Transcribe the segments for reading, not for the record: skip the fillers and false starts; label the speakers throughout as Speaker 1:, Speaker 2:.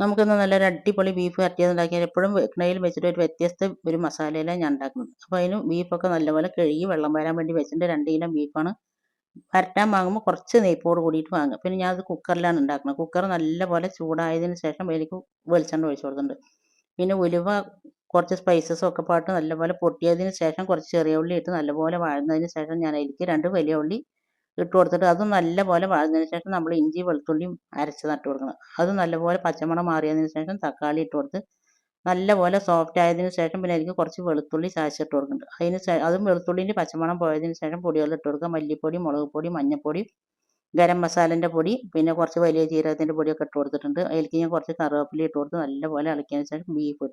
Speaker 1: നമുക്കിന്ന് നല്ലൊരു അടിപൊളി ബീഫ് വരട്ടിയതുണ്ടാക്കിയാൽ എപ്പോഴും വെക്കണയിൽ വെച്ചിട്ട് ഒരു വ്യത്യസ്ത ഒരു മസാലയിലാണ് ഞാൻ ഉണ്ടാക്കുന്നത്. അപ്പോൾ അതിന് ബീഫൊക്കെ നല്ലപോലെ കഴുകി വെള്ളം വരാൻ വേണ്ടി വെച്ചിട്ട് 2 കിലോ ബീഫാണ്. വരട്ടാൻ വാങ്ങുമ്പോൾ കുറച്ച് നെയ്പ്പോട് കൂടിയിട്ട് വാങ്ങുക. പിന്നെ ഞാനത് കുക്കറിലാണ് ഉണ്ടാക്കുന്നത്. കുക്കർ നല്ലപോലെ ചൂടായതിന് ശേഷം അതിലേക്ക് വെളിച്ചെണ്ണ ഒഴിച്ച് കൊടുക്കുന്നുണ്ട്. പിന്നെ ഉലുവ കുറച്ച് സ്പൈസസും ഒക്കെ പാട്ട് നല്ലപോലെ പൊട്ടിയതിന് ശേഷം കുറച്ച് ചെറിയ ഉള്ളി ഇട്ട് നല്ലപോലെ വഴന്നതിന് ശേഷം ഞാൻ അതിലേക്ക് 2 വലിയ ഉള്ളി ഇട്ട് കൊടുത്തിട്ട് അതും നല്ലപോലെ വഴന്നതിന് ശേഷം നമ്മൾ ഇഞ്ചി വെളുത്തുള്ളിയും അരച്ച് നട്ട് കൊടുക്കണം. അത് നല്ലപോലെ പച്ചമണം മാറിയതിന് ശേഷം തക്കാളി ഇട്ട് കൊടുത്ത് നല്ലപോലെ സോഫ്റ്റ് ആയതിന് ശേഷം പിന്നെ അതിലേക്ക് കുറച്ച് വെളുത്തുള്ളി ചതച്ചിട്ട് കൊടുക്കുന്നുണ്ട്. അതും വെളുത്തുള്ളിൻ്റെ പച്ചമണം പോയതിന് ശേഷം പൊടികൾ ഇട്ട് കൊടുക്കുക. മല്ലിപ്പൊടി, മുളക് പൊടി, മഞ്ഞൾപ്പൊടി, ഗരം മസാലേൻ്റെ പൊടി, പിന്നെ കുറച്ച് വലിയ ജീരകത്തിൻ്റെ പൊടിയൊക്കെ ഇട്ട് കൊടുത്തിട്ടുണ്ട്. അതിലേക്ക് ഞാൻ കുറച്ച് കറിവേപ്പില ഇട്ട് കൊടുത്ത് നല്ലപോലെ ഇളക്കിയതിന് ശേഷം ബീഫ്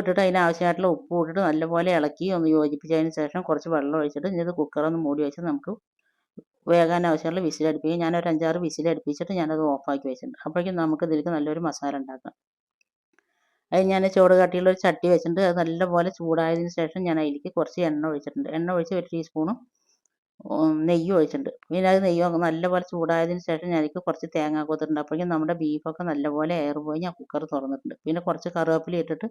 Speaker 1: ഇട്ടിട്ട് അതിനാവശ്യമായിട്ടുള്ള ഉപ്പ് ഇട്ടിട്ട് നല്ലപോലെ ഇളക്കി ഒന്ന് യോജിപ്പിച്ചതിന് ശേഷം കുറച്ച് വെള്ളം ഒഴിച്ചിട്ട് ഇത് കുക്കറൊന്ന് മൂടി വെച്ച് നമുക്ക് വേകാൻ ആവശ്യമുള്ള വിസിലടുപ്പിക്കുക. ഞാനൊരു 5-6 വിസിലടുപ്പിച്ചിട്ട് ഞാനത് ഓഫാക്കി വെച്ചിട്ടുണ്ട്. അപ്പോഴേക്കും നമുക്ക് ഇതിലേക്ക് നല്ലൊരു മസാല ഉണ്ടാക്കാം. അത് ഞാൻ ചൂട് കട്ടിയുള്ള ഒരു ചട്ടി വെച്ചിട്ടുണ്ട്. അത് നല്ലപോലെ ചൂടായതിന് ശേഷം ഞാൻ അതിലേക്ക് കുറച്ച് എണ്ണ ഒഴിച്ചിട്ടുണ്ട്. എണ്ണ ഒഴിച്ച് 1 ടീസ്പൂണും നെയ്യ് ഒഴിച്ചിട്ടുണ്ട്. പിന്നെ അത് നെയ്യ് നല്ലപോലെ ചൂടായതിന് ശേഷം ഞാൻ അതിലേക്ക് കുറച്ച് തേങ്ങ കൊത്തിട്ടുണ്ട്. അപ്പോഴേക്കും നമ്മുടെ ബീഫൊക്കെ നല്ലപോലെ എയർ പോയി ഞാൻ കുക്കർ തുറന്നിട്ടുണ്ട്. പിന്നെ കുറച്ച് കറിവേപ്പില ഇട്ടിട്ട്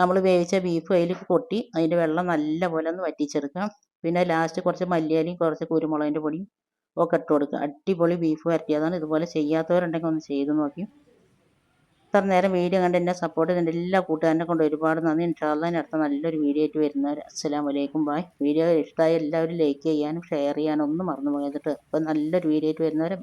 Speaker 1: നമ്മൾ വേവിച്ച ബീഫ് അതിലേക്ക് കൊട്ടി അതിൻ്റെ വെള്ളം നല്ലപോലെ ഒന്ന് വറ്റിച്ചെടുക്കാം. പിന്നെ ലാസ്റ്റ് കുറച്ച് മല്ലിയിലയും കുറച്ച് കുരുമുളകിൻ്റെ പൊടിയും ഒക്കെ ഇട്ട് കൊടുക്കുക. അടിപൊളി ബീഫ് വരട്ടിയതാണ്. ഇതുപോലെ ചെയ്യാത്തവരുണ്ടെങ്കിൽ ഒന്ന് ചെയ്ത് നോക്കി. ഇത്ര നേരം വീഡിയോ കണ്ട് എന്നെ സപ്പോർട്ട് ചെയ്തിട്ടുണ്ട് എല്ലാ കൂട്ടുകാരനെ കൊണ്ട് ഒരുപാട് നന്ദി. ഇൻഷാ അല്ലാഹ് ഇനി അടുത്ത നല്ലൊരു വീഡിയോ ആയിട്ട് വരുന്നവരെ അസ്സലാമു അലൈക്കും. ബായ്. വീഡിയോ ഇഷ്ടമായ എല്ലാവരും ലൈക്ക് ചെയ്യാനും ഷെയർ ചെയ്യാനും ഒന്നും മറന്നു പോകരുത്. അപ്പോൾ നല്ലൊരു വീഡിയോ ആയിട്ട് വരുന്നവരെ